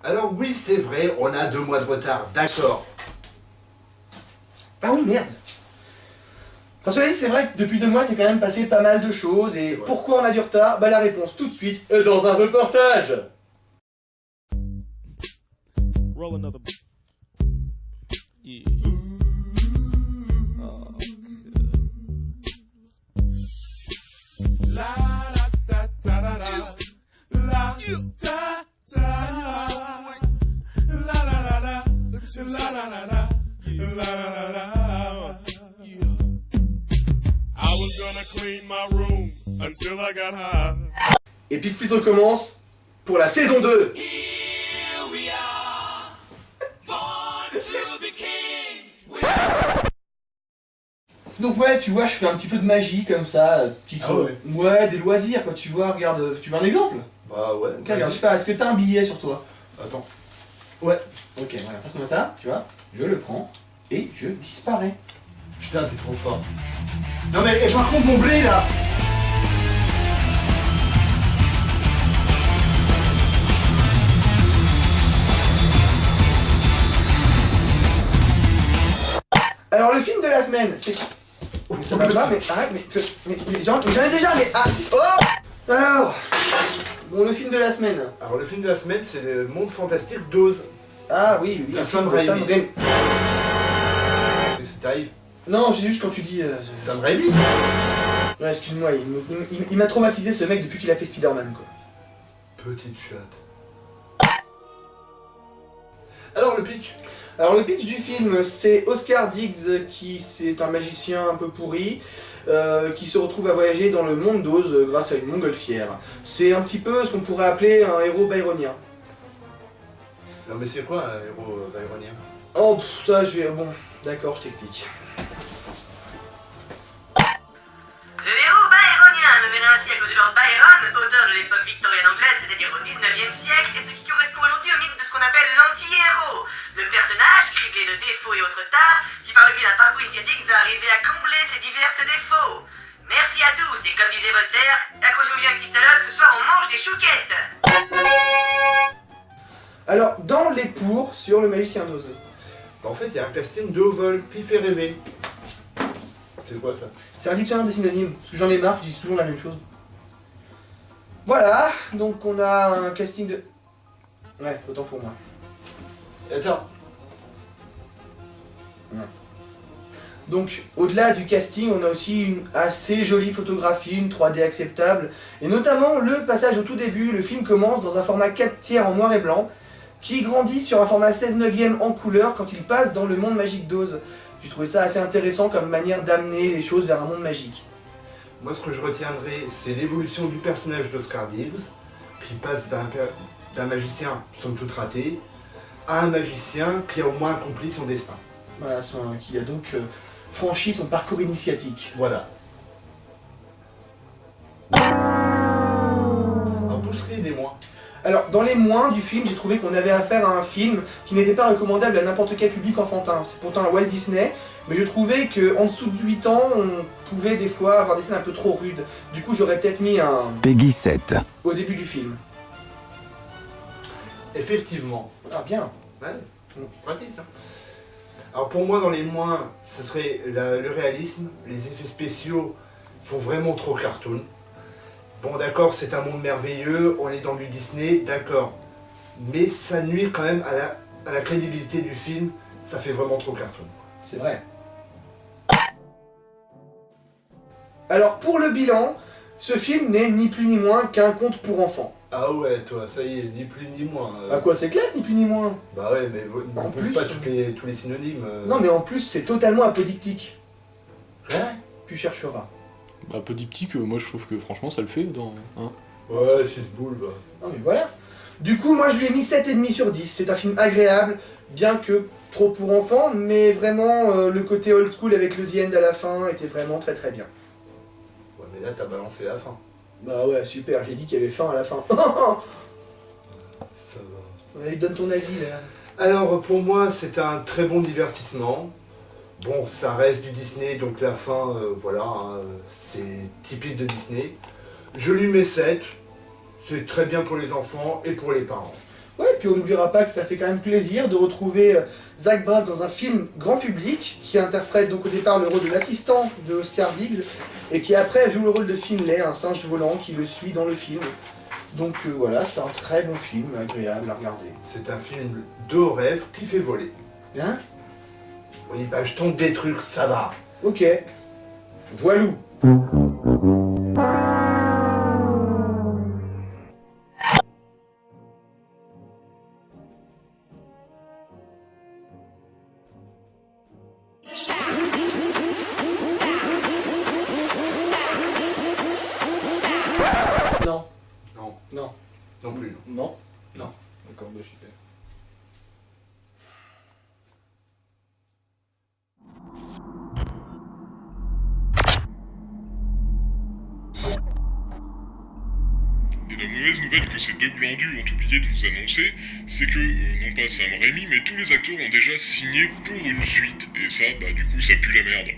Alors oui, c'est vrai, on a 2 mois de retard, d'accord. Ah oui, merde. Enfin, cela dit, c'est vrai que depuis 2 mois, c'est quand même passé pas mal de choses, et pourquoi on a du retard? Bah la réponse tout de suite, dans un reportage. Roll another. Yeah. Oh, la la da da da da. La da da. La la la la. La la la la. La la la la. Yeah. I was gonna clean my room until I got high. Et puis on commence pour la saison 2. Donc ouais, tu vois, je fais un petit peu de magie comme ça, titre... ouais, des loisirs, quoi, tu vois, regarde, tu veux un exemple? Bah ouais. Ok, regarde, je sais pas, est-ce que t'as un billet sur toi? Attends. Ouais. Ok, voilà, passe-moi ça, tu vois, je le prends, et je disparais. Putain, t'es trop fort. Non mais, par contre, mon blé, là. Alors le film de la semaine, c'est... Ça va pas, mais arrête, mais j'en ai déjà, mais... Ah, oh. Alors... Bon, le film de la semaine. Alors le film de la semaine, c'est le Monde Fantastique d'Oz. Ah oui, De un Sam film de Sam Raimi. Raimi. Qu'est-ce qui t'arrive? Non, c'est juste quand tu dis... Sam Raimi. Ouais, excuse-moi, il m'a traumatisé ce mec depuis qu'il a fait Spider-Man, quoi. Petite chatte. Alors le pitch? Alors le pitch du film, c'est Oscar Diggs, qui c'est un magicien un peu pourri, qui se retrouve à voyager dans le monde d'Oz grâce à une montgolfière. C'est un petit peu ce qu'on pourrait appeler un héros byronien. Non mais c'est quoi un héros byronien? Oh, ça je vais... Bon, d'accord, je t'explique. Le héros byronien, nommé ainsi à cause de Lord Byron, auteur de l'époque victorienne anglaise, c'est-à-dire au 19e siècle, est ce qui correspond aujourd'hui au mythe de ce qu'on appelle l'anti-héros. Le personnage, criblé de défauts et autres tares, qui par le biais d'un parcours initiatique va arriver à combler ses divers défauts. Merci à tous, et comme disait Voltaire, accrochez-vous bien, petite salope, ce soir on mange des chouquettes. Alors, dans les pour sur le magicien d'Oz. Bah, en fait, il y a un casting de haut vol qui fait rêver. C'est quoi ça? C'est un dictionnaire des synonymes, parce que j'en ai marre, je dis toujours la même chose. Voilà, donc on a un casting de... Ouais, autant pour moi. Attends. Donc, au-delà du casting, on a aussi une assez jolie photographie, une 3D acceptable, et notamment le passage au tout début, le film commence dans un format 4/3 en noir et blanc, qui grandit sur un format 16/9 en couleur quand il passe dans le monde magique d'Oz. J'ai trouvé ça assez intéressant comme manière d'amener les choses vers un monde magique. Moi, ce que je retiendrai, c'est l'évolution du personnage d'Oscar Diggs, qui passe d'un magicien, somme toute raté, à un magicien qui a au moins accompli son destin. Voilà, qui a donc franchi son parcours initiatique. Voilà. Alors, pour ce qui est des mois. Alors, dans les moins du film, j'ai trouvé qu'on avait affaire à un film qui n'était pas recommandable à n'importe quel public enfantin. C'est pourtant un Walt Disney, mais je trouvais qu'en dessous de 8 ans, on pouvait des fois avoir des scènes un peu trop rudes. Du coup, j'aurais peut-être mis un... Peggy 7. au début du film. Effectivement. Ah, bien. Ouais, pratique. Hein. Alors pour moi, dans les moins, ce serait le réalisme. Les effets spéciaux font vraiment trop cartoon. Bon d'accord, c'est un monde merveilleux, on est dans du Disney, d'accord. Mais ça nuit quand même à la crédibilité du film, ça fait vraiment trop cartoon. C'est vrai. Alors, pour le bilan, ce film n'est ni plus ni moins qu'un conte pour enfants. Ah ouais, toi, ça y est, ni plus ni moins. Bah quoi, c'est clair, ni plus ni moins. Bah ouais, mais En on plus, plus pas tous les synonymes. Non, mais en plus, c'est totalement apodictique. Ouais. Tu chercheras. Un peu diptyque, moi je trouve que franchement ça le fait dans... Hein. Ouais, c'est ce boule, bah. Non mais voilà. Du coup, moi je lui ai mis 7,5 sur 10. C'est un film agréable, bien que trop pour enfants, mais vraiment le côté old school avec le The End à la fin était vraiment très très bien. Ouais, mais là t'as balancé la fin. Bah ouais, super, j'ai dit qu'il y avait fin à la fin. Ça va. Allez, donne ton avis là. Alors pour moi, c'est un très bon divertissement. Bon, ça reste du Disney, donc la fin, voilà, hein, c'est typique de Disney. Je lui mets 7. C'est très bien pour les enfants et pour les parents. Ouais, puis on n'oubliera pas que ça fait quand même plaisir de retrouver Zach Braff dans un film grand public, qui interprète donc au départ le rôle de l'assistant de Oscar Diggs, et qui après joue le rôle de Finlay, un singe volant qui le suit dans le film. Donc voilà, c'est un très bon film, agréable à regarder. C'est un film de rêve qui fait voler. Hein? Oui, bah je tente des trucs, ça va. Ok. Voilou. Non. Non, Non. non plus. Non. D'accord, bah super. Et la mauvaise nouvelle que ces deux glandus ont oublié de vous annoncer, c'est que, non pas Sam Raimi, mais tous les acteurs ont déjà signé pour une suite, et ça, bah du coup, ça pue la merde.